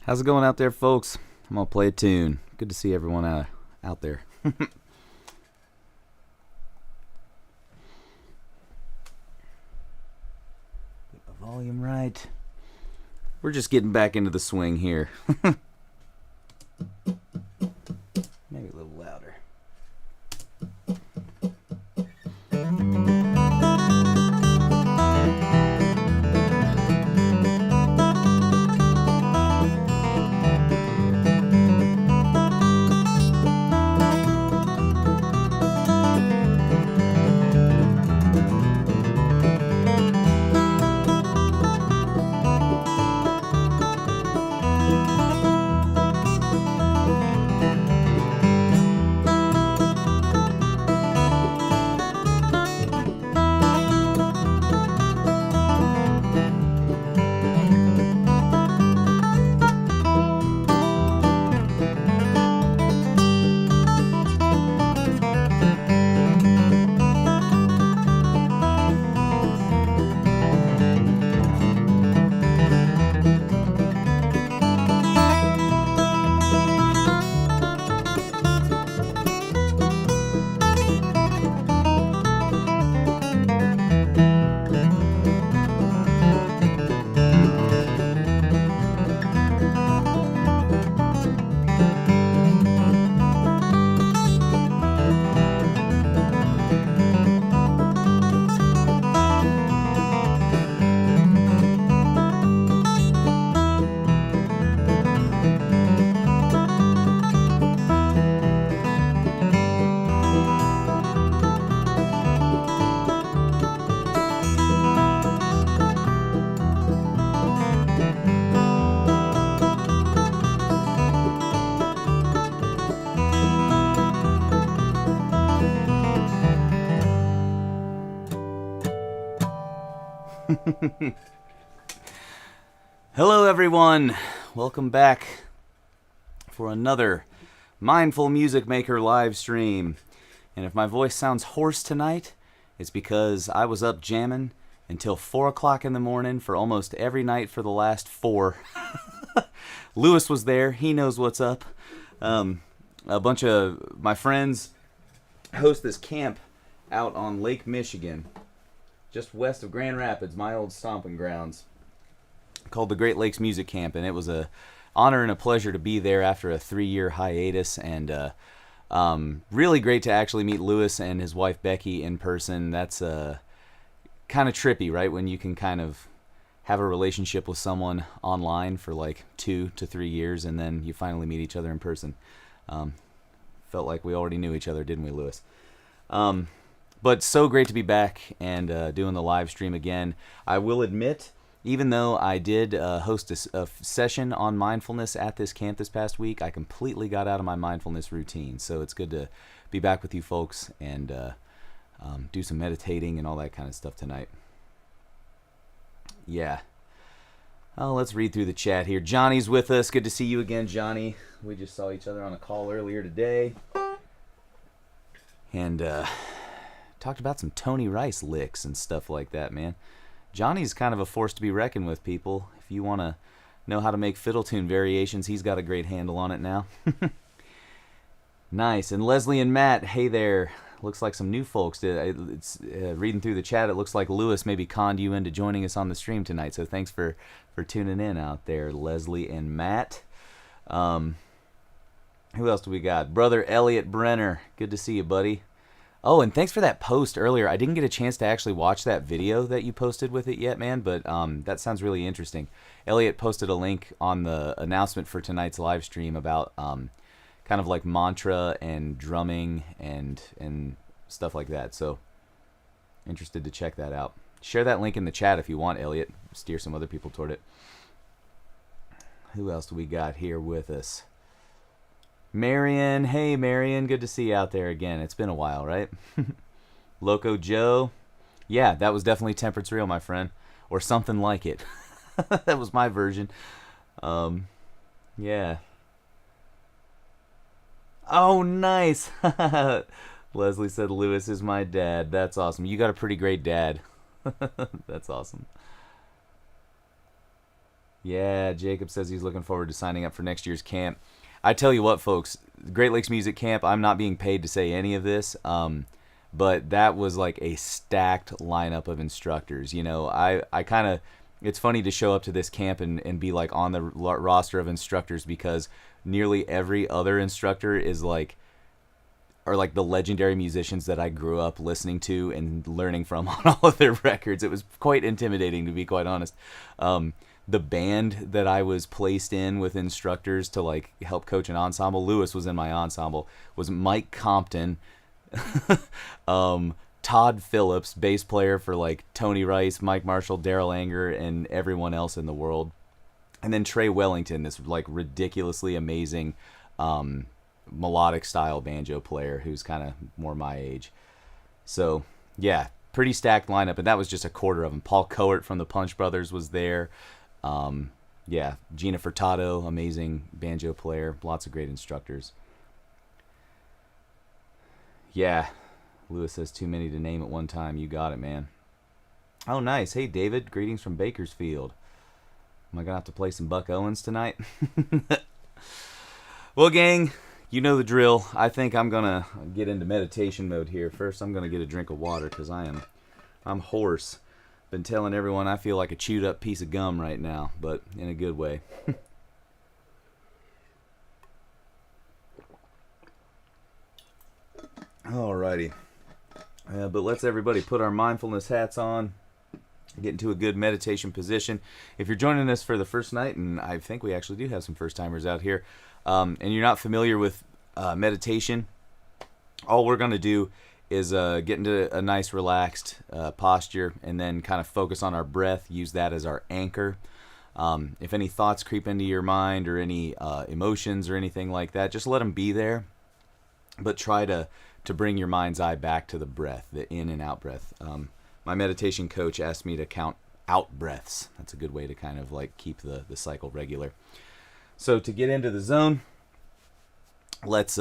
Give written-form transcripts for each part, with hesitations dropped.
How's it going out there, folks? I'm going to play a tune. Good to see everyone out there. Get the volume right. We're just getting back into the swing here. Maybe a little louder. Hello everyone, welcome back for another Mindful Music Maker live stream. And if my voice sounds hoarse tonight, it's because I was up jamming until 4 o'clock in the morning for almost every night for the last 4. Lewis was there, he knows what's up. A bunch of my friends host this camp out on Lake Michigan, just west of Grand Rapids, my old stomping grounds, called the Great Lakes Music Camp, and it was a honor and a pleasure to be there after a 3-year hiatus, and really great to actually meet Lewis and his wife Becky in person. That's kind of trippy, right, when you can kind of have a relationship with someone online for like 2 to 3 years, and then you finally meet each other in person. Felt like we already knew each other, didn't we, Lewis? But so great to be back and doing the live stream again. I will admit, even though I did host a session on mindfulness at this camp this past week, I completely got out of my mindfulness routine. So it's good to be back with you folks and do some meditating and all that kind of stuff tonight. Yeah. Oh, let's read through the chat here. Johnny's with us. Good to see you again, Johnny. We just saw each other on a call earlier today. And talked about some Tony Rice licks and stuff like that, man. Johnny's kind of a force to be reckoned with, people. If you want to know how to make fiddle tune variations, he's got a great handle on it now. Nice. And Leslie and Matt, hey there. Looks like some new folks. It's reading through the chat, it looks like Lewis maybe conned you into joining us on the stream tonight. So thanks for tuning in out there, Leslie and Matt. Who else do we got? Brother Elliot Brenner. Good to see you, buddy. Oh, and thanks for that post earlier. I didn't get a chance to actually watch that video that you posted with it yet, man, but that sounds really interesting. Elliot posted a link on the announcement for tonight's live stream about kind of like mantra and drumming and stuff like that. So, interested to check that out. Share that link in the chat if you want, Elliot. Steer some other people toward it. Who else do we got here with us? Marion, hey Marion, good to see you out there again. It's been a while, right? Loco Joe, yeah, that was definitely Temperance Real, my friend, or something like it. That was my version. Yeah. Oh, nice. Leslie said Lewis is my dad. That's awesome. You got a pretty great dad. That's awesome. You got a pretty great dad. That's awesome. Yeah, Jacob says he's looking forward to signing up for next year's camp. I tell you what, folks, Great Lakes Music Camp, I'm not being paid to say any of this, but that was like a stacked lineup of instructors. You know, I kind of, it's funny to show up to this camp and be like on the roster of instructors because nearly every other instructor is like, are like the legendary musicians that I grew up listening to and learning from on all of their records. It was quite intimidating, to be quite honest. The band that I was placed in with instructors to like help coach an ensemble, Lewis was in my ensemble, was Mike Compton, Todd Phillips, bass player for like Tony Rice, Mike Marshall, Daryl Anger, and everyone else in the world. And then Trey Wellington, this like ridiculously amazing melodic style banjo player who's kind of more my age. So yeah, pretty stacked lineup, and that was just a quarter of them. Paul Coert from the Punch Brothers was there. Yeah, Gina Furtado, amazing banjo player. Lots of great instructors. Yeah, Lewis says too many to name at one time. You got it, man. Oh, nice. Hey, David. Greetings from Bakersfield. Am I going to have to play some Buck Owens tonight? Well, gang, you know the drill. I think I'm going to get into meditation mode here. First, I'm going to get a drink of water because I'm hoarse. Been telling everyone I feel like a chewed up piece of gum right now, but in a good way. Alrighty. But let's everybody put our mindfulness hats on, get into a good meditation position. If you're joining us for the first night, and I think we actually do have some first timers out here, and you're not familiar with meditation, all we're going to do is get into a nice relaxed posture and then kind of focus on our breath, use that as our anchor. If any thoughts creep into your mind or any emotions or anything like that, just let them be there, but try to bring your mind's eye back to the breath, the in and out breath. My meditation coach asked me to count out breaths. That's a good way to kind of like keep the cycle regular. So to get into the zone, let's,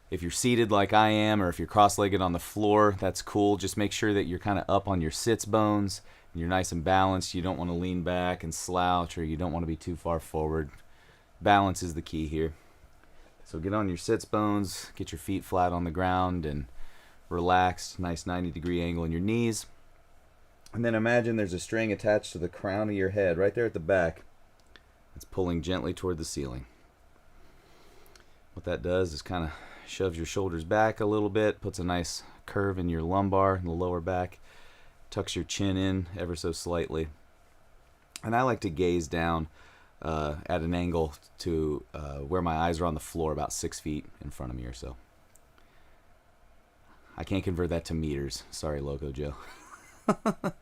if you're seated like I am, or if you're cross-legged on the floor, that's cool. Just make sure that you're kind of up on your sits bones, and you're nice and balanced. You don't want to lean back and slouch, or you don't want to be too far forward. Balance is the key here. So get on your sits bones, get your feet flat on the ground, and relaxed, nice 90-degree angle in your knees. And then imagine there's a string attached to the crown of your head, right there at the back. It's pulling gently toward the ceiling. What that does is kind of shoves your shoulders back a little bit, puts a nice curve in your lumbar and the lower back, tucks your chin in ever so slightly. And I like to gaze down at an angle to where my eyes are on the floor, about 6 feet in front of me or so. I can't convert that to meters. Sorry, Loco Joe. All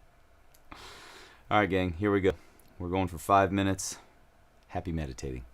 right, gang, here we go. We're going for 5 minutes. Happy meditating.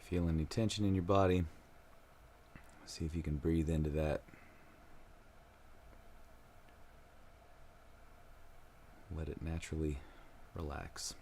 Feel any tension in your body. See if you can breathe into that. Let it naturally relax.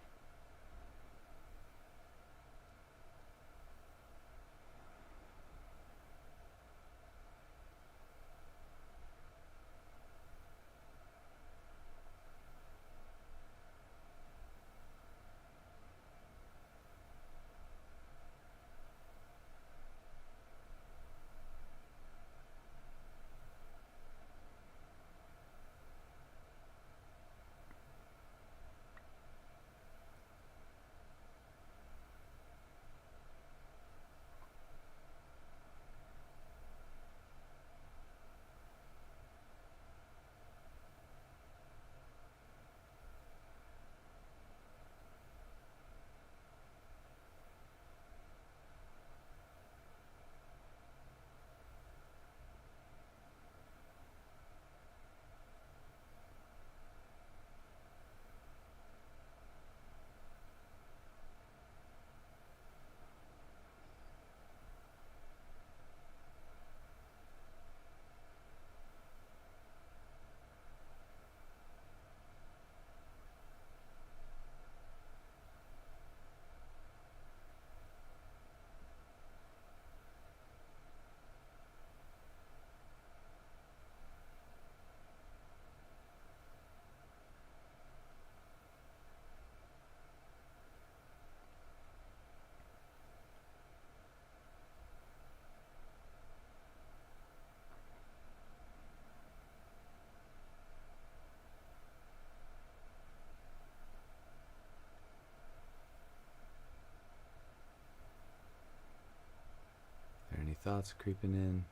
thoughts are creeping in.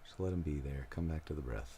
Just let them be there. Come back to the breath.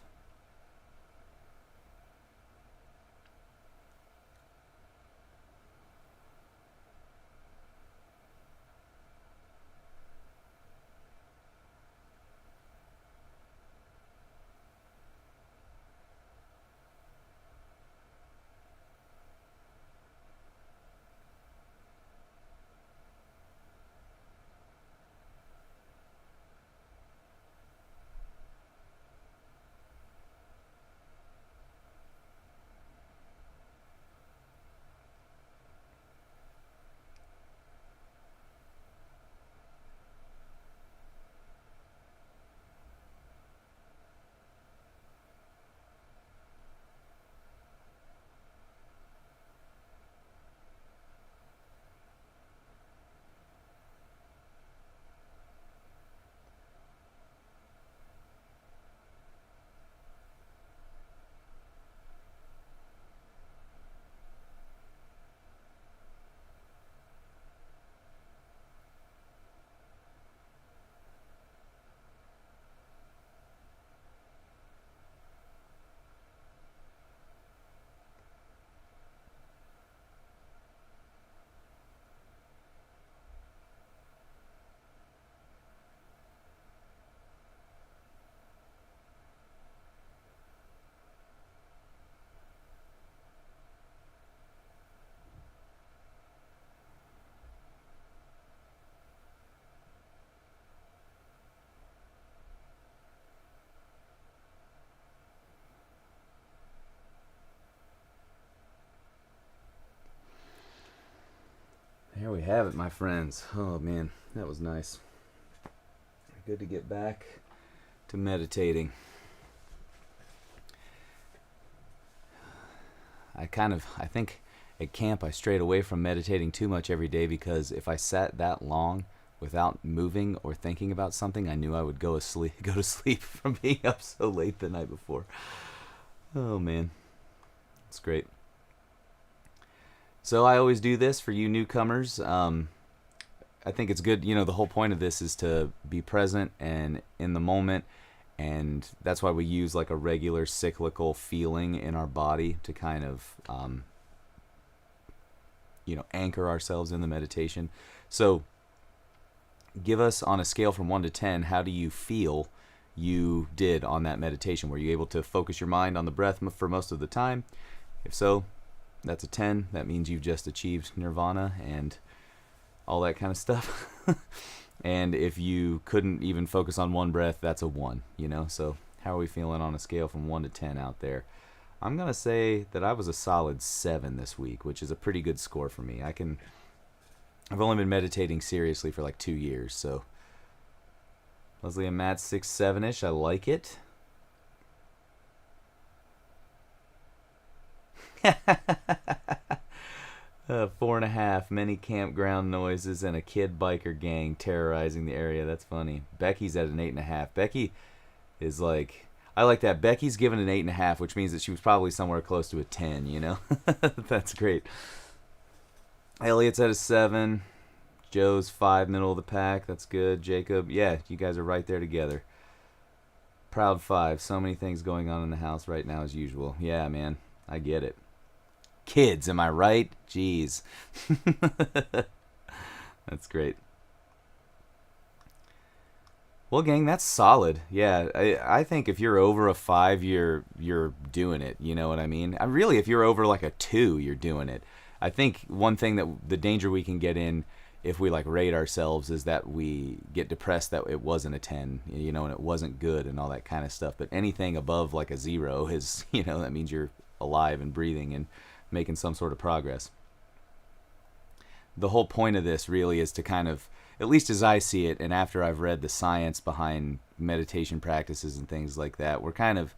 There we have it, my friends. Oh man, that was nice. Good to get back to meditating. I think at camp I strayed away from meditating too much every day because if I sat that long without moving or thinking about something, I knew I would go to sleep from being up so late the night before. Oh man, it's great. So I always do this for you newcomers. I think it's good, the whole point of this is to be present and in the moment, and that's why we use like a regular cyclical feeling in our body to kind of, anchor ourselves in the meditation. So give us on a scale from 1 to 10, how do you feel you did on that meditation? Were you able to focus your mind on the breath for most of the time? If so, that's a 10. That means you've just achieved nirvana and all that kind of stuff. And if you couldn't even focus on one breath, that's a 1, So how are we feeling on a scale from 1 to 10 out there? I'm going to say that I was a solid 7 this week, which is a pretty good score for me. I've only been meditating seriously for like 2 years, so Leslie and Matt 6, 7-ish. I like it. Four and a half, many campground noises, and a kid biker gang terrorizing the area. That's funny. Becky's at an 8.5. Becky is like, I like that. Becky's given an 8.5, which means that she was probably somewhere close to a 10, That's great. Elliot's at a 7. Joe's 5, middle of the pack. That's good. Jacob, yeah, you guys are right there together. Proud 5. So many things going on in the house right now as usual. Yeah, man, I get it. Kids, am I right? Jeez. That's great. Well, gang, that's solid. Yeah, I think if you're over a 5, you're doing it. You know what I mean? Really, if you're over like a 2, you're doing it. I think one thing that the danger we can get in if we like rate ourselves is that we get depressed that it wasn't a 10, and it wasn't good and all that kind of stuff. But anything above like a 0 is, that means you're alive and breathing and making some sort of progress. The whole point of this really is to kind of, at least as I see it, and after I've read the science behind meditation practices and things like that, we're kind of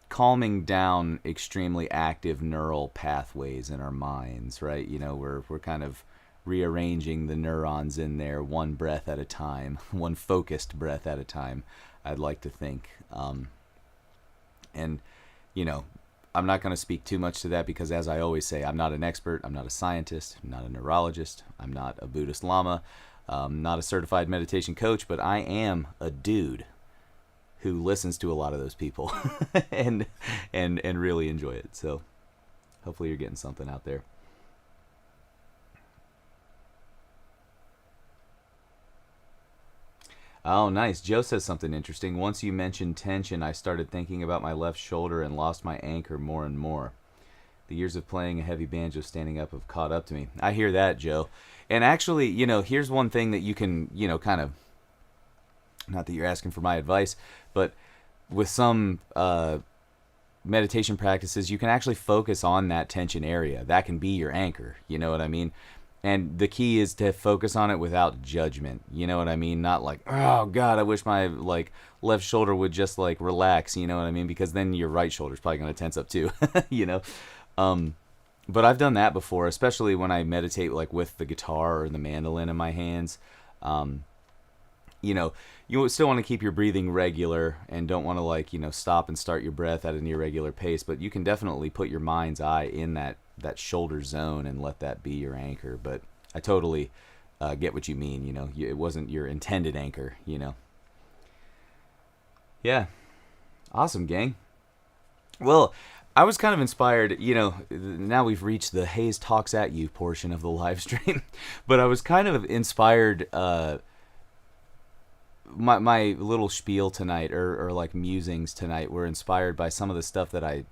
calming down extremely active neural pathways in our minds, right? We're kind of rearranging the neurons in there one breath at a time, one focused breath at a time, I'd like to think. I'm not going to speak too much to that because, as I always say, I'm not an expert, I'm not a scientist, I'm not a neurologist, I'm not a Buddhist Lama. Not a certified meditation coach, but I am a dude who listens to a lot of those people and really enjoy it. So hopefully you're getting something out there. Oh, nice. Joe says something interesting. Once you mentioned tension, I started thinking about my left shoulder and lost my anchor more and more. The years of playing a heavy banjo standing up have caught up to me. I hear that, Joe. And actually, here's one thing that you can, kind of, not that you're asking for my advice, but with some meditation practices, you can actually focus on that tension area. That can be your anchor. You know what I mean? And the key is to focus on it without judgment. You know what I mean? Not like, oh God, I wish my left shoulder would just relax. You know what I mean? Because then your right shoulder's probably going to tense up too. But I've done that before, especially when I meditate with the guitar or the mandolin in my hands. You still want to keep your breathing regular and don't want to stop and start your breath at an irregular pace. But you can definitely put your mind's eye in that shoulder zone and let that be your anchor. But I totally get what you mean. It wasn't your intended anchor. Yeah, awesome, gang. Well, I was kind of inspired, now we've reached the Hayes Talks at You portion of the live stream, but I was kind of inspired, my little spiel tonight, or musings tonight, were inspired by some of the stuff that I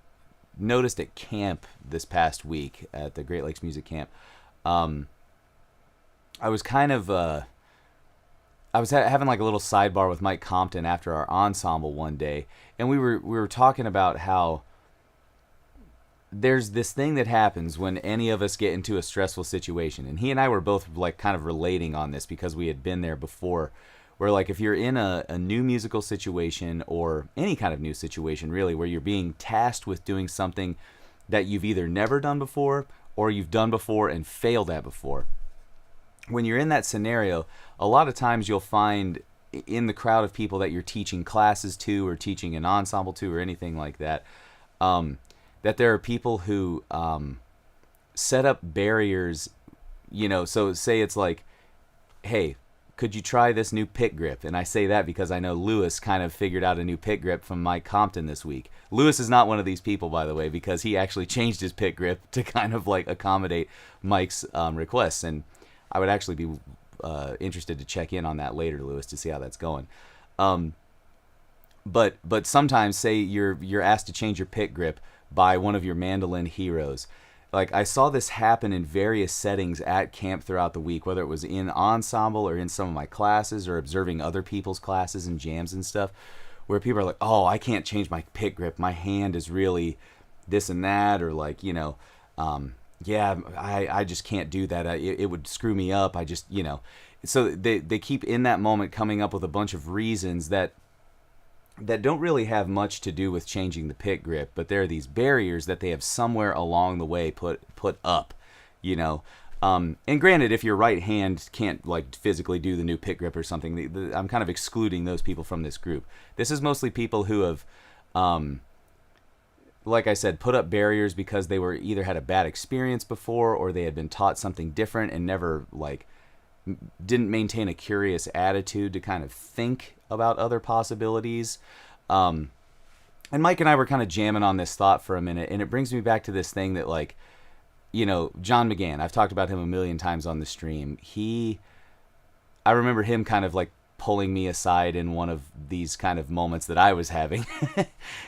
noticed at camp this past week, at the Great Lakes Music Camp. I was kind of, I was having a little sidebar with Mike Compton after our ensemble one day, and we were talking about how there's this thing that happens when any of us get into a stressful situation, and he and I were both kind of relating on this because we had been there before, where if you're in a new musical situation, or any kind of new situation really, where you're being tasked with doing something that you've either never done before or you've done before and failed at before. When you're in that scenario, a lot of times you'll find in the crowd of people that you're teaching classes to or teaching an ensemble to or anything like that, that there are people who set up barriers, so say it's hey, could you try this new pick grip? And I say that because I know Lewis kind of figured out a new pick grip from Mike Compton this week. Lewis is not one of these people, by the way, because he actually changed his pick grip to kind of accommodate Mike's requests. And I would actually be interested to check in on that later, Lewis, to see how that's going. But sometimes, say you're asked to change your pick grip by one of your mandolin heroes. I saw this happen in various settings at camp throughout the week, whether it was in ensemble or in some of my classes or observing other people's classes and jams and stuff, where people are oh, I can't change my pick grip. My hand is really this and that, or yeah, I just can't do that. It would screw me up. I just, So they keep in that moment coming up with a bunch of reasons that don't really have much to do with changing the pick grip, but there are these barriers that they have somewhere along the way put up, And granted, if your right hand can't physically do the new pick grip or something, I'm kind of excluding those people from this group. This is mostly people who have, like I said, put up barriers because they were either had a bad experience before, or they had been taught something different and never didn't maintain a curious attitude to kind of think about other possibilities. And Mike and I were kind of jamming on this thought for a minute, and it brings me back to this thing that John McGann, I've talked about him a million times on the stream. I remember him kind of pulling me aside in one of these kind of moments that I was having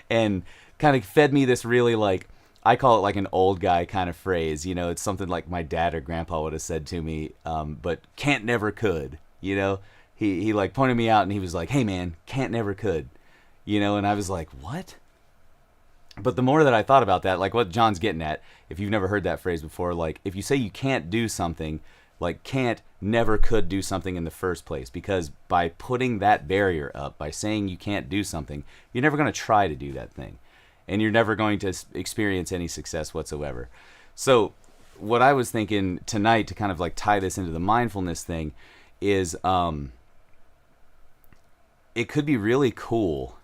and kind of fed me this really I call it an old guy kind of phrase. It's something my dad or grandpa would have said to me, but can't never could. He pointed me out and he was hey man, can't never could. And I was what? But the more that I thought about that, what John's getting at, if you've never heard that phrase before, if you say you can't do something, can't never could do something in the first place, because by putting that barrier up, by saying you can't do something, you're never going to try to do that thing. And you're never going to experience any success whatsoever. So what I was thinking tonight to kind of tie this into the mindfulness thing is it could be really cool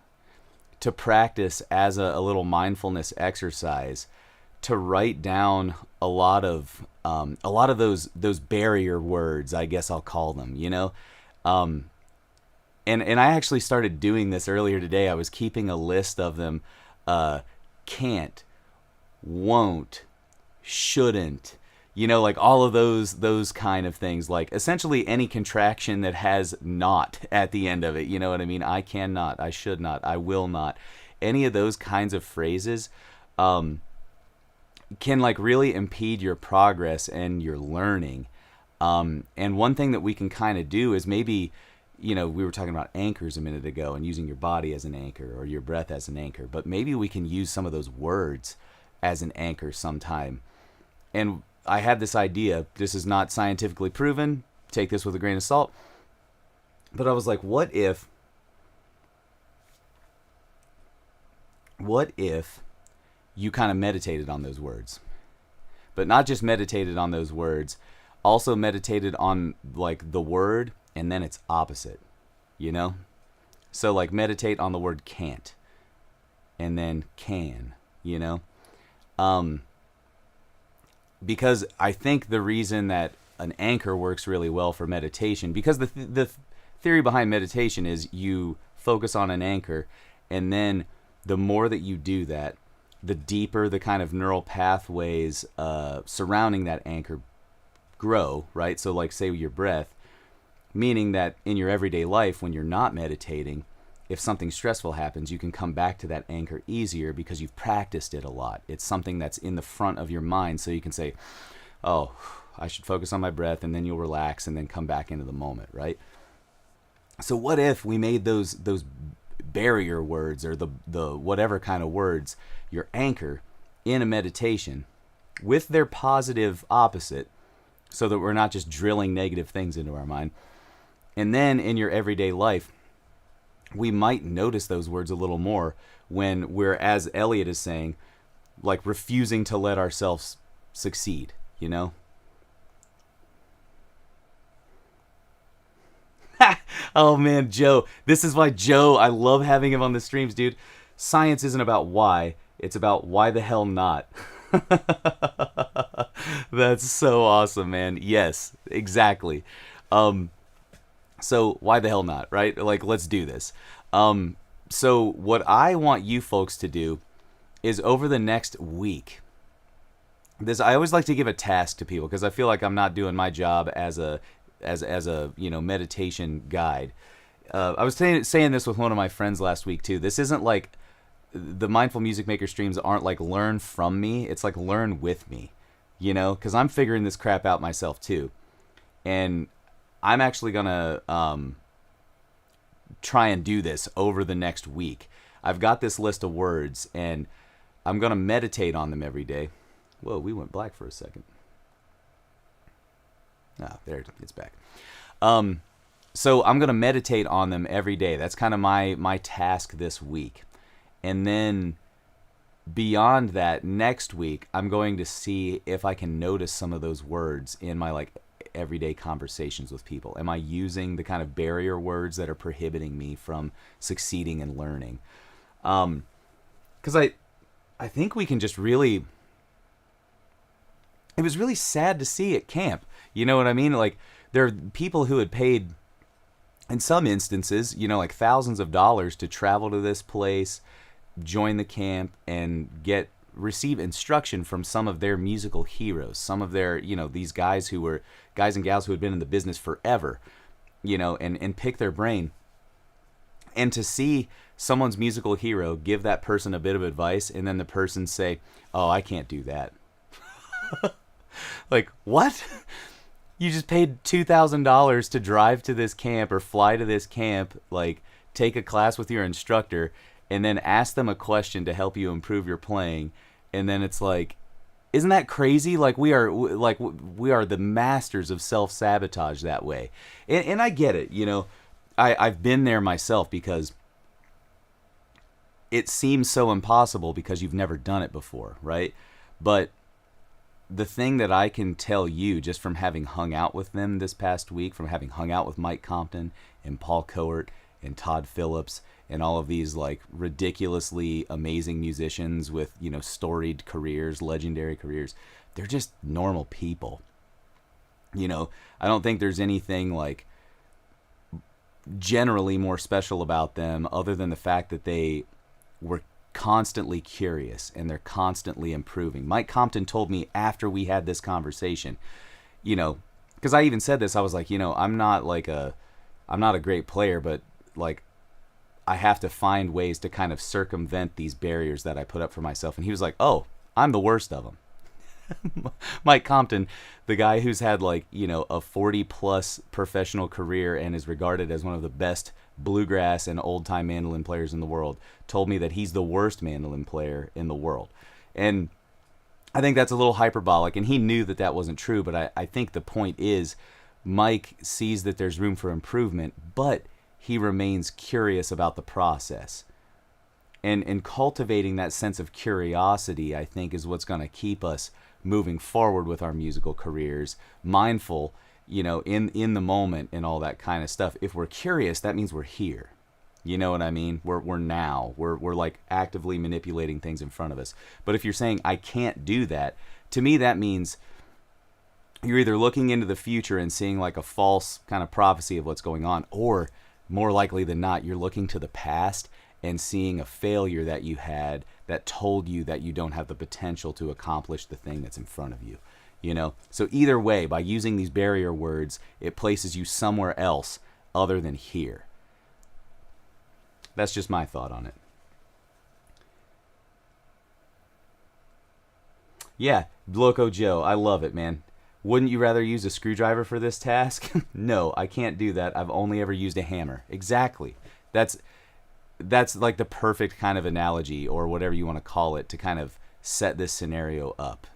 to practice as a little mindfulness exercise to write down a lot of those barrier words, I guess I'll call them, um, and I actually started doing this earlier today. I was keeping a list of them. Can't, won't, shouldn't, like all of those kind of things, like essentially any contraction that has not at the end of it. You know what I mean? I cannot, I should not, I will not. Any of those kinds of phrases can like really impede your progress and your learning. And one thing that we can kind of do is maybe, we were talking about anchors a minute ago and using your body as an anchor or your breath as an anchor, but maybe we can use some of those words as an anchor sometime. And I had this idea. This is not scientifically proven. Take this with a grain of salt. But I was like, what if you kind of meditated on those words? But not just meditated on those words, also meditated on like the word and then its opposite, So like meditate on the word can't and then can, because I think the reason that an anchor works really well for meditation, because the theory behind meditation is you focus on an anchor, and then the more that you do that, the deeper the kind of neural pathways surrounding that anchor grow, right? So like say your breath, meaning that in your everyday life when you're not meditating, if something stressful happens, you can come back to that anchor easier because you've practiced it a lot. It's something that's in the front of your mind, so you can say, oh, I should focus on my breath, and then you'll relax and then come back into the moment, right? So what if we made those barrier words or the whatever kind of words your anchor in a meditation with their positive opposite, so that we're not just drilling negative things into our mind. And then in your everyday life, we might notice those words a little more when we're, as Elliot is saying, like refusing to let ourselves succeed, Oh man, Joe. This is why Joe, I love having him on the streams, dude. Science isn't about why, it's about why the hell not. That's so awesome, man. Yes, exactly. So why the hell not, right? Like, let's do this. So what I want you folks to do is over the next week, I always like to give a task to people because I feel like I'm not doing my job as a meditation guide. I was saying this with one of my friends last week too. This isn't like the Mindful Music Maker streams aren't like learn from me. It's like learn with me, because I'm figuring this crap out myself too. And I'm actually going to try and do this over the next week. I've got this list of words, and I'm going to meditate on them every day. Whoa, we went black for a second. Ah, there, it's back. So I'm going to meditate on them every day. That's kind of my task this week. And then beyond that, next week, I'm going to see if I can notice some of those words in my like everyday conversations with people. Am I using the kind of barrier words that are prohibiting me from succeeding and learning? Because I think we can just really... It was really sad to see at camp. You know what I mean? Like, there are people who had paid, in some instances, like thousands of dollars to travel to this place, join the camp, and receive instruction from some of their musical heroes, some of their, these guys and gals who had been in the business forever, and pick their brain. And to see someone's musical hero give that person a bit of advice, and then the person say, oh, I can't do that. Like, what? You just paid $2,000 to drive to this camp or fly to this camp, like, take a class with your instructor, and then ask them a question to help you improve your playing. And then it's like, isn't that crazy? Like, we are the masters of self-sabotage that way. And I get it, I've been there myself, because it seems so impossible because you've never done it before, right? But the thing that I can tell you just from having hung out with them this past week, from having hung out with Mike Compton and Paul Coert and Todd Phillips and all of these like ridiculously amazing musicians with, storied careers, legendary careers, they're just normal people. I don't think there's anything like generally more special about them other than the fact that they were constantly curious and they're constantly improving. Mike Compton told me after we had this conversation, because I even said this, I was like, I'm not a great player, but like I have to find ways to kind of circumvent these barriers that I put up for myself. And he was like, oh, I'm the worst of them. Mike Compton, the guy who's had like, a 40 plus professional career and is regarded as one of the best bluegrass and old time mandolin players in the world, told me that he's the worst mandolin player in the world. And I think that's a little hyperbolic, and he knew that that wasn't true, but I think the point is Mike sees that there's room for improvement, but he remains curious about the process. And cultivating that sense of curiosity, I think, is what's going to keep us moving forward with our musical careers, mindful, in the moment and all that kind of stuff. If we're curious, that means we're here. You know what I mean? We're now. We're like actively manipulating things in front of us. But if you're saying I can't do that, to me that means you're either looking into the future and seeing like a false kind of prophecy of what's going on, or more likely than not, you're looking to the past and seeing a failure that you had that told you that you don't have the potential to accomplish the thing that's in front of you. So either way, by using these barrier words, it places you somewhere else other than here. That's just my thought on it. Yeah, Loco Joe, I love it, man. Wouldn't you rather use a screwdriver for this task? No, I can't do that. I've only ever used a hammer. Exactly. That's like the perfect kind of analogy, or whatever you want to call it, to kind of set this scenario up,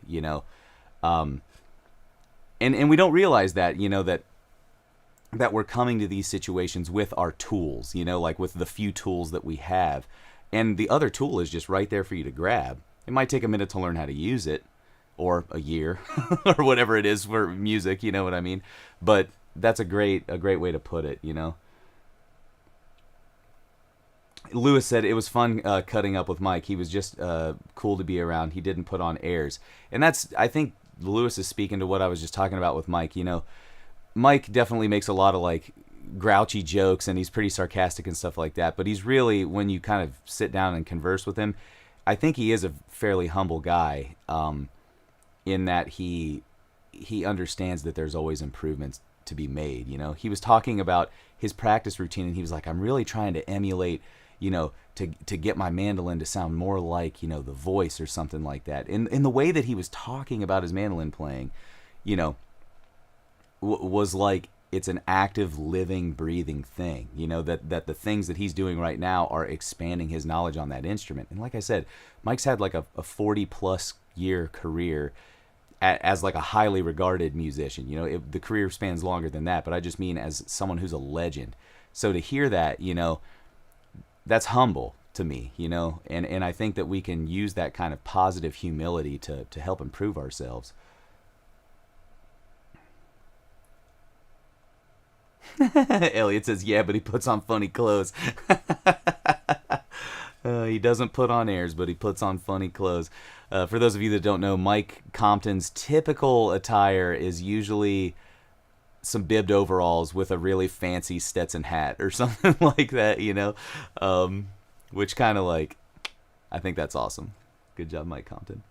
and we don't realize that, that we're coming to these situations with our tools, like with the few tools that we have, and the other tool is just right there for you to grab. It might take a minute to learn how to use it, or a year, or whatever it is for music, you know what I mean? But that's a great way to put it, Lewis said it was fun cutting up with Mike. He was just cool to be around. He didn't put on airs. And I think Lewis is speaking to what I was just talking about with Mike. Mike definitely makes a lot of like grouchy jokes, and he's pretty sarcastic and stuff like that. But he's really, when you kind of sit down and converse with him, I think he is a fairly humble guy, in that he understands that there's always improvements to be made. He was talking about his practice routine, and he was like, I'm really trying to emulate, to get my mandolin to sound more like, the voice or something like that. In the way that he was talking about his mandolin playing, was like it's an active, living, breathing thing, that the things that he's doing right now are expanding his knowledge on that instrument. And like I said, Mike's had like a 40 plus year career as like a highly regarded musician. The career spans longer than that, but I just mean as someone who's a legend. So to hear that, that's humble to me, and I think that we can use that kind of positive humility to help improve ourselves. Elliot says, yeah, but he puts on funny clothes. He doesn't put on airs, but he puts on funny clothes. For those of you that don't know, Mike Compton's typical attire is usually some bibbed overalls with a really fancy Stetson hat or something like that, which kind of like, I think that's awesome. Good job, Mike Compton.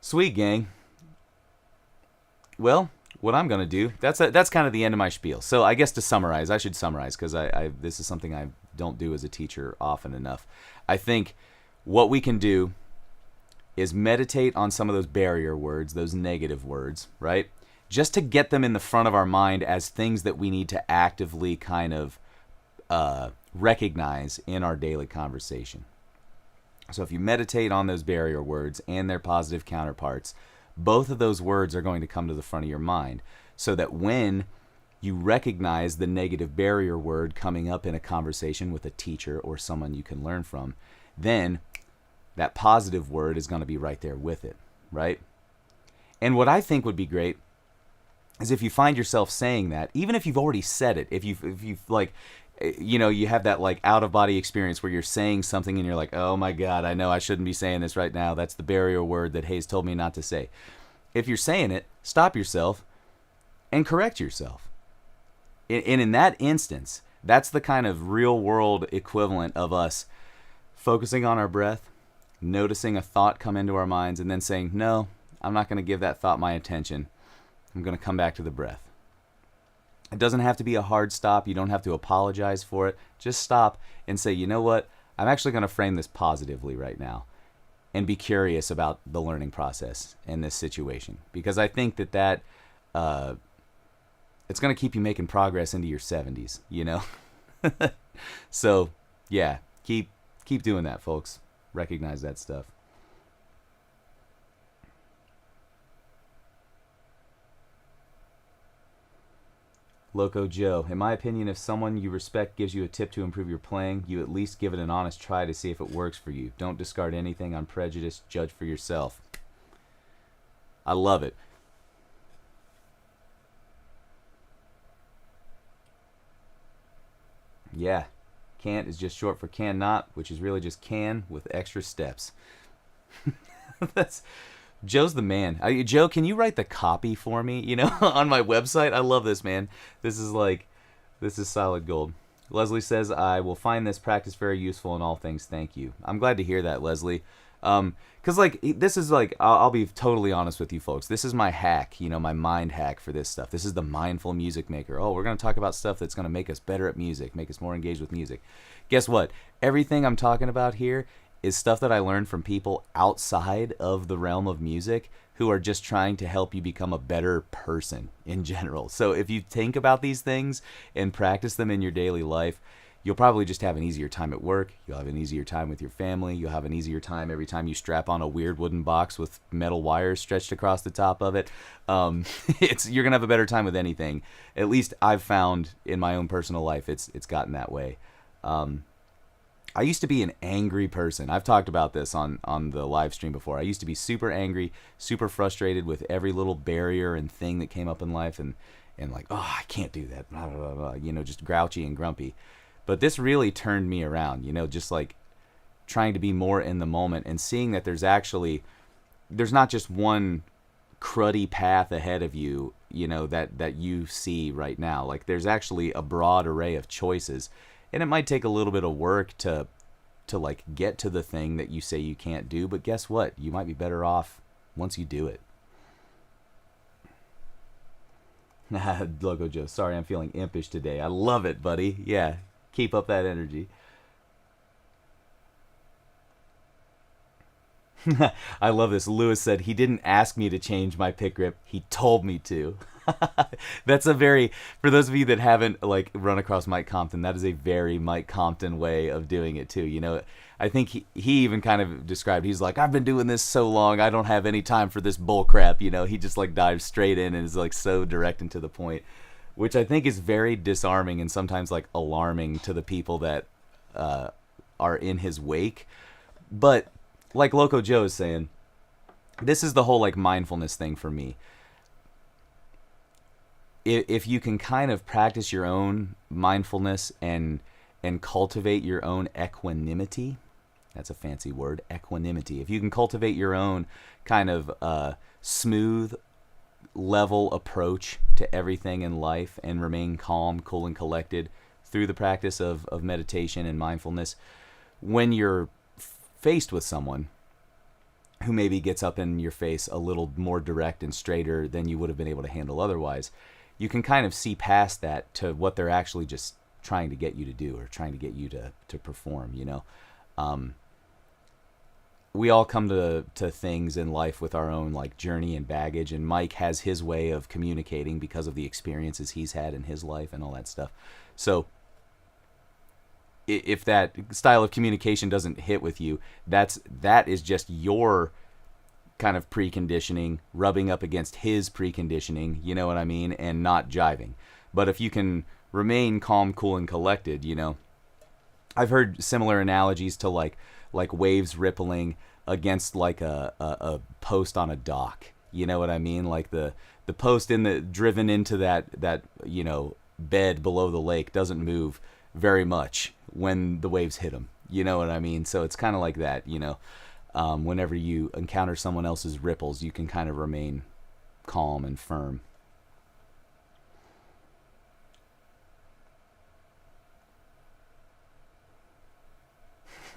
Sweet, gang. Well, what I'm going to do, that's kind of the end of my spiel. So I guess to summarize, I should summarize, because this is something I don't do as a teacher often enough. I think what we can do is meditate on some of those barrier words, those negative words, right? Just to get them in the front of our mind as things that we need to actively kind of recognize in our daily conversation. So if you meditate on those barrier words and their positive counterparts, both of those words are going to come to the front of your mind, so that when you recognize the negative barrier word coming up in a conversation with a teacher or someone you can learn from, then that positive word is going to be right there with it, right? And what I think would be great is if you find yourself saying that, even if you've already said it, if you've like you have that like out of body experience where you're saying something and you're like, oh my God, I know I shouldn't be saying this right now. That's the barrier word that Hayes told me not to say. If you're saying it, stop yourself and correct yourself. And in that instance, that's the kind of real world equivalent of us focusing on our breath, noticing a thought come into our minds, and then saying, no, I'm not going to give that thought my attention. I'm going to come back to the breath. It doesn't have to be a hard stop. You don't have to apologize for it. Just stop and say, you know what? I'm actually going to frame this positively right now and be curious about the learning process in this situation. Because I think that it's going to keep you making progress into your 70s, you know? So, yeah, keep doing that, folks. Recognize that stuff. Loco Joe, in my opinion, if someone you respect gives you a tip to improve your playing, you at least give it an honest try to see if it works for you. Don't discard anything on prejudice. Judge for yourself. I love it. Yeah. Can't is just short for cannot, which is really just can with extra steps. That's Joe's the man. Joe, can you write the copy for me? On my website. I love this, man. This is solid gold. Leslie says, I will find this practice very useful in all things. Thank you. I'm glad to hear that, Leslie. Because this is I'll be totally honest with you folks. This is my hack, my mind hack for this stuff. This is the mindful music maker. Oh, we're going to talk about stuff that's going to make us better at music, make us more engaged with music. Guess what? Everything I'm talking about here is stuff that I learned from people outside of the realm of music who are just trying to help you become a better person in general. So if you think about these things and practice them in your daily life, you'll probably just have an easier time at work. You'll have an easier time with your family. You'll have an easier time every time you strap on a weird wooden box with metal wires stretched across the top of it. You're going to have a better time with anything. At least I've found in my own personal life, it's gotten that way. I used to be an angry person. I've talked about this on the live stream before. I used to be super angry, super frustrated with every little barrier and thing that came up in life and like, oh, I can't do that, blah, blah, blah, blah, just grouchy and grumpy. But this really turned me around, just like trying to be more in the moment and seeing that there's not just one cruddy path ahead of you, that you see right now. Like there's actually a broad array of choices. And it might take a little bit of work to like get to the thing that you say you can't do, but guess what? You might be better off once you do it. Logo Joe, sorry, I'm feeling impish today. I love it, buddy. Yeah, keep up that energy. I love this. Lewis said he didn't ask me to change my pick grip. He told me to. That's for those of you that haven't run across Mike Compton, that is a very Mike Compton way of doing it too. I think he even kind of described, he's like, I've been doing this so long, I don't have any time for this bull crap. He just dives straight in and is so direct and to the point, which I think is very disarming and sometimes alarming to the people that are in his wake. But like Loco Joe is saying, this is the whole mindfulness thing for me. If you can kind of practice your own mindfulness and cultivate your own equanimity, that's a fancy word, equanimity. If you can cultivate your own kind of smooth, level approach to everything in life and remain calm, cool, and collected through the practice of meditation and mindfulness, when you're faced with someone who maybe gets up in your face a little more direct and straighter than you would have been able to handle otherwise, you can kind of see past that to what they're actually just trying to get you to do or trying to get you to perform, we all come to things in life with our own journey and baggage, and Mike has his way of communicating because of the experiences he's had in his life and all that stuff. So if that style of communication doesn't hit with you, that is just your kind of preconditioning rubbing up against his preconditioning, you know what I mean, and not jiving. But if you can remain calm, cool, and collected, I've heard similar analogies to like waves rippling against a post on a dock. You know what I mean? Like the post driven into that bed below the lake doesn't move very much when the waves hit them. You know what I mean? So it's kind of like that, whenever you encounter someone else's ripples, you can kind of remain calm and firm.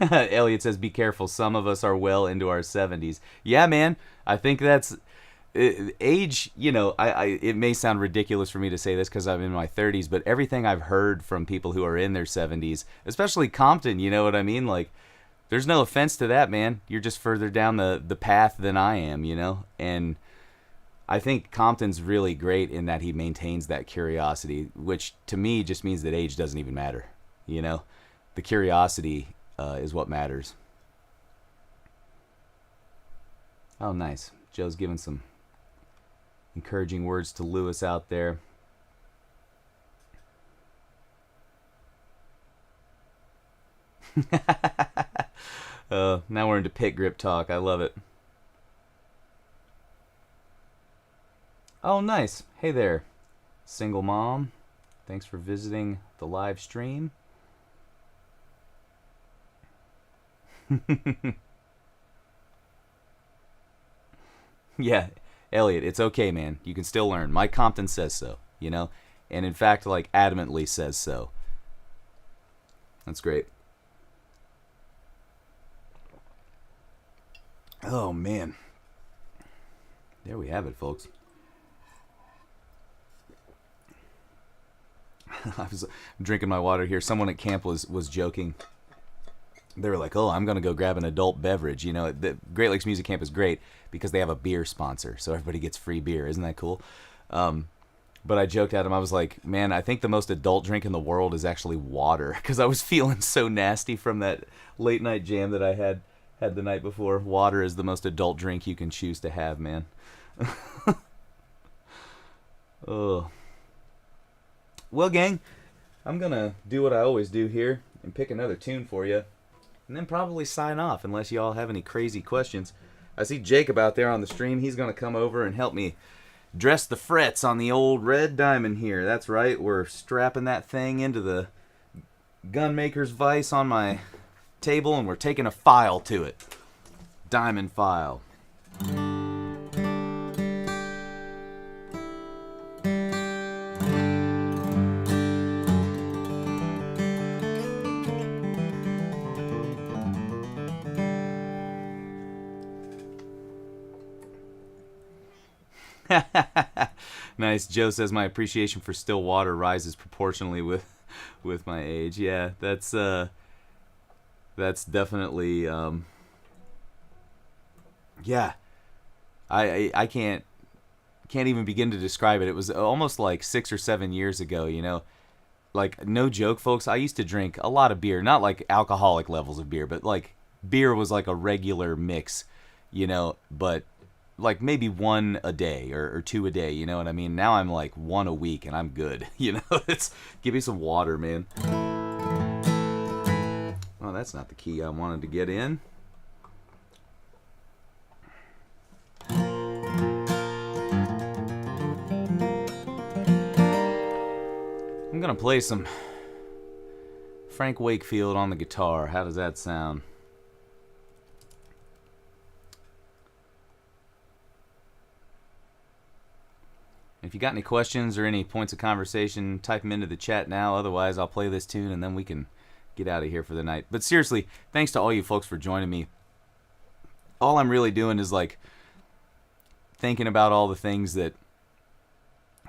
Elliot says, be careful. Some of us are well into our 70s. Yeah, man. I think that's age. It may sound ridiculous for me to say this because I'm in my 30s, but everything I've heard from people who are in their 70s, especially Compton, you know what I mean? Like, there's no offense to that, man. You're just further down the path than I am, And I think Compton's really great in that he maintains that curiosity, which to me just means that age doesn't even matter, The curiosity is what matters. Oh, nice. Joe's giving some encouraging words to Lewis out there. Now we're into pit grip talk. I love it. Oh, nice. Hey there, single mom. Thanks for visiting the live stream. Yeah, Elliot, it's okay, man. You can still learn. Mike Compton says so, And in fact, like, adamantly says so. That's great. Oh, man. There we have it, folks. I was drinking my water here. Someone at camp was joking. They were like, oh, I'm going to go grab an adult beverage. The Great Lakes Music Camp is great because they have a beer sponsor, so everybody gets free beer. Isn't that cool? But I joked at him. I was like, man, I think the most adult drink in the world is actually water, because I was feeling so nasty from that late night jam that I had the night before. Water is the most adult drink you can choose to have, man. Oh. Well, gang, I'm going to do what I always do here and pick another tune for you. And then probably sign off unless you all have any crazy questions. I see Jacob out there on the stream. He's going to come over and help me dress the frets on the old red diamond here. That's right. We're strapping that thing into the gunmaker's vise on my table, and we're taking a file to it. Diamond file. Nice. Joe says my appreciation for still water rises proportionally with my age. Yeah, that's definitely yeah. I can't even begin to describe it. It was almost like 6 or 7 years ago, Like, no joke, folks, I used to drink a lot of beer, not like alcoholic levels of beer, but like beer was like a regular mix, but like maybe one a day or two a day, you know what I mean? Now I'm like one a week and I'm good, It's give me some water, man. Oh, that's not the key I wanted to get in. I'm gonna play some Frank Wakefield on the guitar. How does that sound? If you got any questions or any points of conversation, type them into the chat now. Otherwise, I'll play this tune and then we can get out of here for the night. But seriously, thanks to all you folks for joining me. All I'm really doing is like thinking about all the things that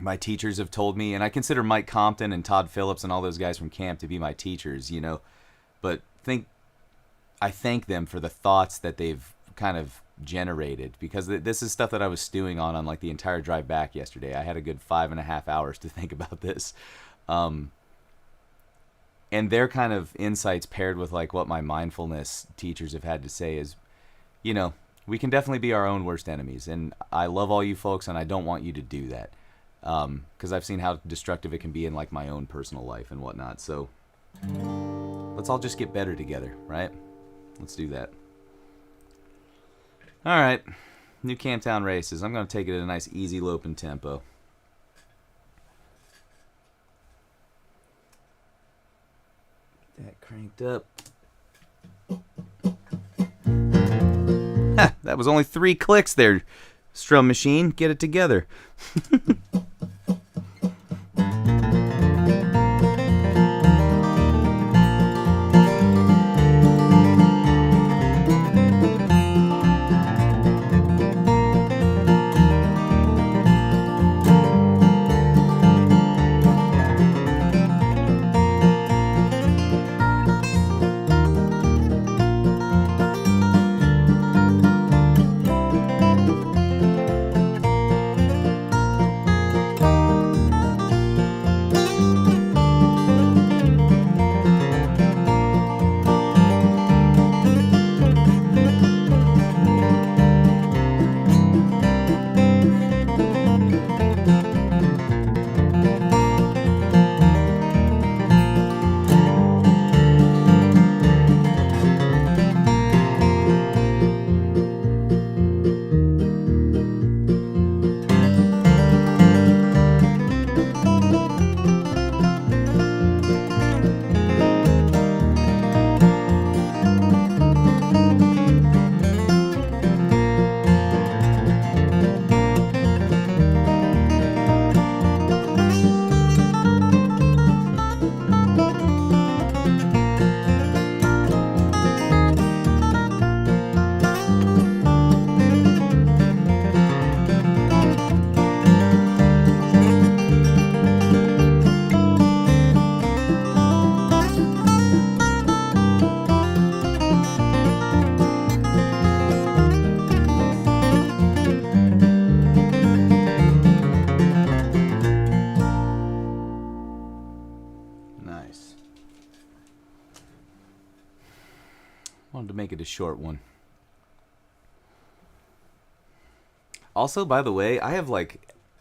my teachers have told me, and I consider Mike Compton and Todd Phillips and all those guys from camp to be my teachers, But I thank them for the thoughts that they've kind of generated, because this is stuff that I was stewing on like the entire drive back yesterday. I had a good 5.5 hours to think about this. And their kind of insights paired with like what my mindfulness teachers have had to say is, we can definitely be our own worst enemies. And I love all you folks, and I don't want you to do that. Because I've seen how destructive it can be in like my own personal life and whatnot. So let's all just get better together, right? Let's do that. All right, new Camptown races. I'm going to take it at a nice easy loping tempo. cranked up. That was only 3 clicks there, Strum Machine. Get it together. Nice. Wanted to make it a short one. Also, by the way, I have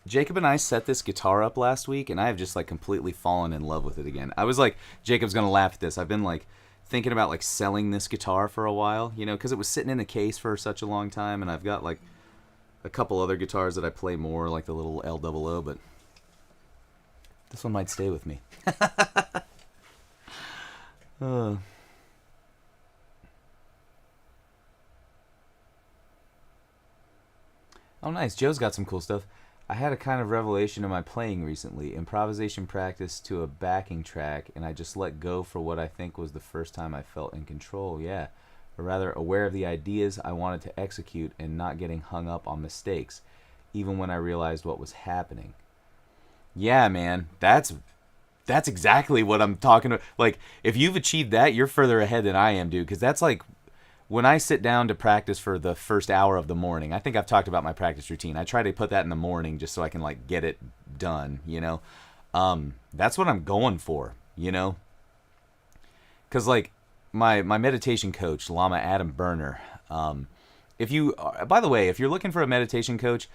Jacob and I set this guitar up last week, and I have just completely fallen in love with it again. I was Jacob's gonna laugh at this. I've been thinking about selling this guitar for a while, because it was sitting in the case for such a long time, and I've got a couple other guitars that I play more, like the little L00, but this one might stay with me. Oh, nice. Joe's got some cool stuff. I had a kind of revelation in my playing recently. Improvisation practice to a backing track, and I just let go for what I think was the first time I felt in control. Yeah. Or rather, aware of the ideas I wanted to execute and not getting hung up on mistakes, even when I realized what was happening. Yeah, man. That's exactly what I'm talking about. If you've achieved that, you're further ahead than I am, dude, because that's when I sit down to practice for the first hour of the morning. I think I've talked about my practice routine. I try to put that in the morning just so I can get it done, That's what I'm going for, Because my meditation coach, Lama Adam Berner, by the way, if you're looking for a meditation coach,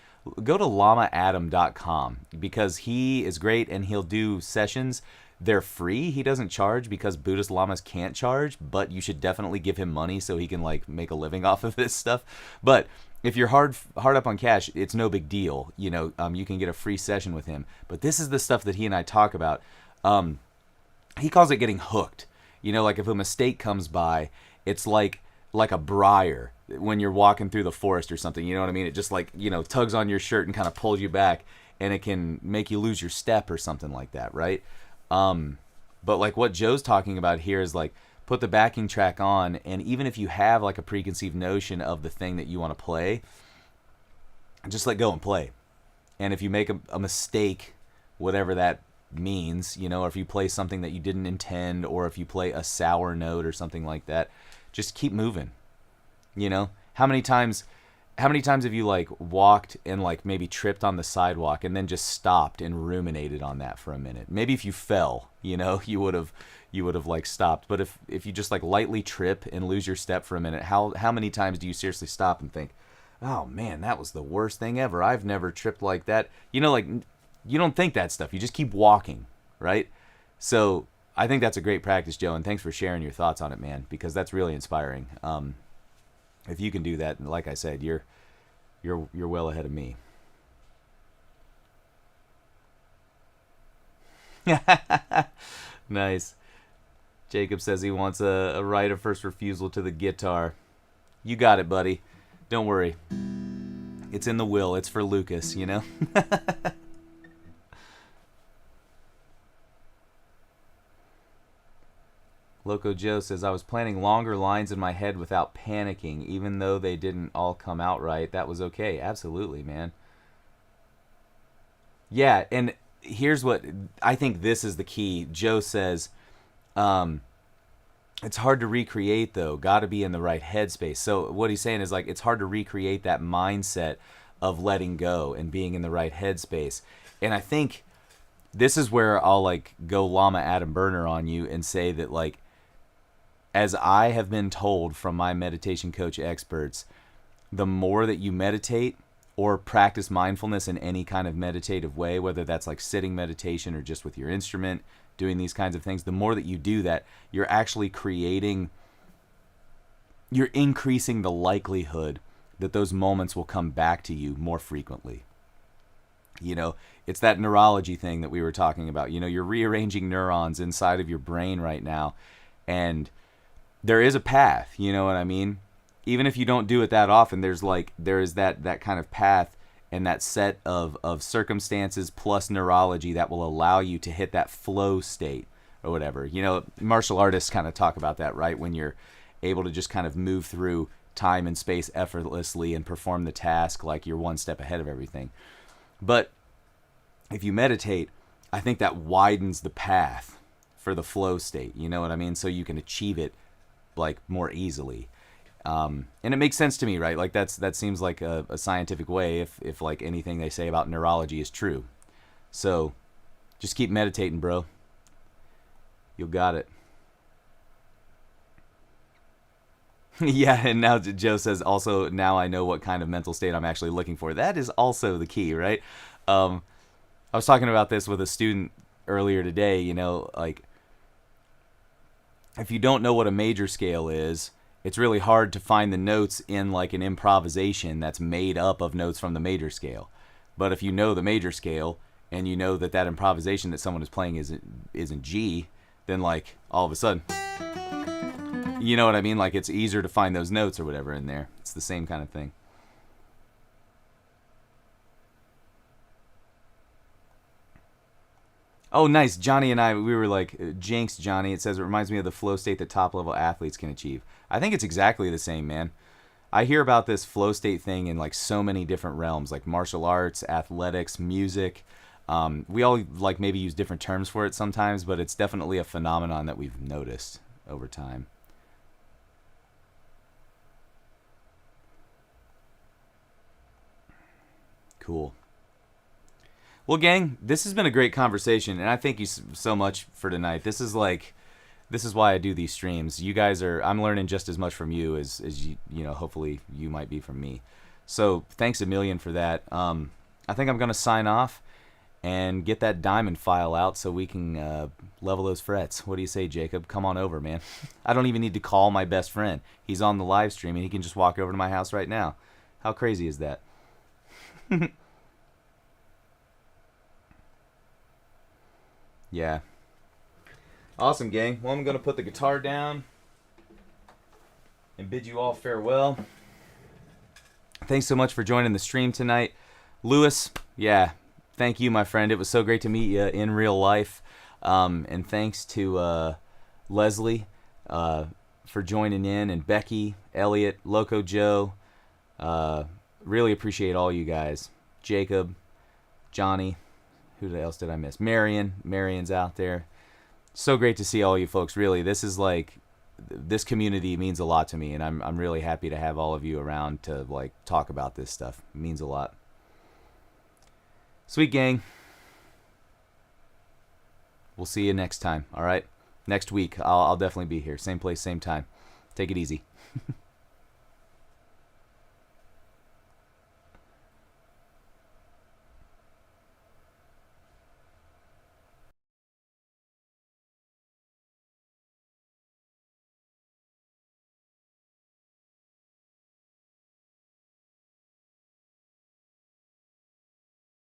go to lamaadam.com, because he is great and he'll do sessions. They're free. He doesn't charge because Buddhist lamas can't charge, but you should definitely give him money so he can make a living off of this stuff. But if you're hard up on cash, it's no big deal. You can get a free session with him. But this is the stuff that he and I talk about. He calls it getting hooked. If a mistake comes by, it's like a briar when you're walking through the forest or something. You know what I mean? It just tugs on your shirt and kind of pulls you back, and it can make you lose your step or something like that, right? But what Joe's talking about here is put the backing track on, and even if you have a preconceived notion of the thing that you want to play, just let go and play. And if you make a mistake, whatever that means, or if you play something that you didn't intend, or if you play a sour note or something like that, just keep moving. How many times have you walked and maybe tripped on the sidewalk and then just stopped and ruminated on that for a minute? Maybe if you fell, you would have stopped. But if you just lightly trip and lose your step for a minute, how many times do you seriously stop and think, oh man, that was the worst thing ever. I've never tripped like that. You don't think that stuff. You just keep walking, right? So I think that's a great practice, Joe, and thanks for sharing your thoughts on it, man, because that's really inspiring. If you can do that, and like I said, you're well ahead of me. Nice. Jacob says he wants a right of first refusal to the guitar. You got it, buddy. Don't worry. It's in the will. It's for Lucas, you know? Loco Joe says, I was planning longer lines in my head without panicking, even though they didn't all come out right. That was okay. Absolutely, man. Yeah, and here's what, I think this is the key. Joe says, it's hard to recreate, though. Got to be in the right headspace. So what he's saying is, like, it's hard to recreate that mindset of letting go and being in the right headspace. And I think this is where I'll, like, go Llama Adam Burner on you and say that, like, as I have been told from my meditation coach experts, the more that you meditate or practice mindfulness in any kind of meditative way, whether that's like sitting meditation or just with your instrument, doing these kinds of things, the more that you do that, you're actually you're increasing the likelihood that those moments will come back to you more frequently. You know, it's that neurology thing that we were talking about. You know, you're rearranging neurons inside of your brain right now, and there is a path, you know what I mean? Even if you don't do it that often, there is that kind of path and that set of circumstances plus neurology that will allow you to hit that flow state or whatever. You know, martial artists kind of talk about that, right? When you're able to just kind of move through time and space effortlessly and perform the task like you're one step ahead of everything. But if you meditate, I think that widens the path for the flow state, you know what I mean? So you can achieve it like more easily. And it makes sense to me, right? Like that seems like a scientific way if like anything they say about neurology is true. So just keep meditating, bro. You'll got it. Yeah, and now Joe says also, now I know what kind of mental state I'm actually looking for. That is also the key, right? I was talking about this with a student earlier today, you know, like if you don't know what a major scale is, it's really hard to find the notes in like an improvisation that's made up of notes from the major scale. But if you know the major scale and you know that improvisation that someone is playing is in G, then like all of a sudden, you know what I mean? Like it's easier to find those notes or whatever in there. It's the same kind of thing. Oh, nice. Johnny and I, we were like, jinx, Johnny. It says it reminds me of the flow state that top-level athletes can achieve. I think it's exactly the same, man. I hear about this flow state thing in like so many different realms, like martial arts, athletics, music. We all like maybe use different terms for it sometimes, but it's definitely a phenomenon that we've noticed over time. Cool. Well, gang, this has been a great conversation, and I thank you so much for tonight. This is why I do these streams. You guys I'm learning just as much from you as you know, hopefully you might be from me. So thanks a million for that. I think I'm going to sign off and get that diamond file out so we can level those frets. What do you say, Jacob? Come on over, man. I don't even need to call my best friend. He's on the live stream, and he can just walk over to my house right now. How crazy is that? Yeah. Awesome, gang. Well, I'm going to put the guitar down and bid you all farewell. Thanks so much for joining the stream tonight. Lewis, yeah, thank you, my friend. It was so great to meet you in real life. And thanks to Leslie for joining in, and Becky, Elliot, Loco Joe. Really appreciate all you guys. Jacob, Johnny. Who else did I miss? Marion's out there. So great to see all you folks. Really, this community means a lot to me, and I'm really happy to have all of you around to like talk about this stuff. It means a lot. Sweet gang. We'll see you next time. All right, next week I'll definitely be here. Same place, same time. Take it easy.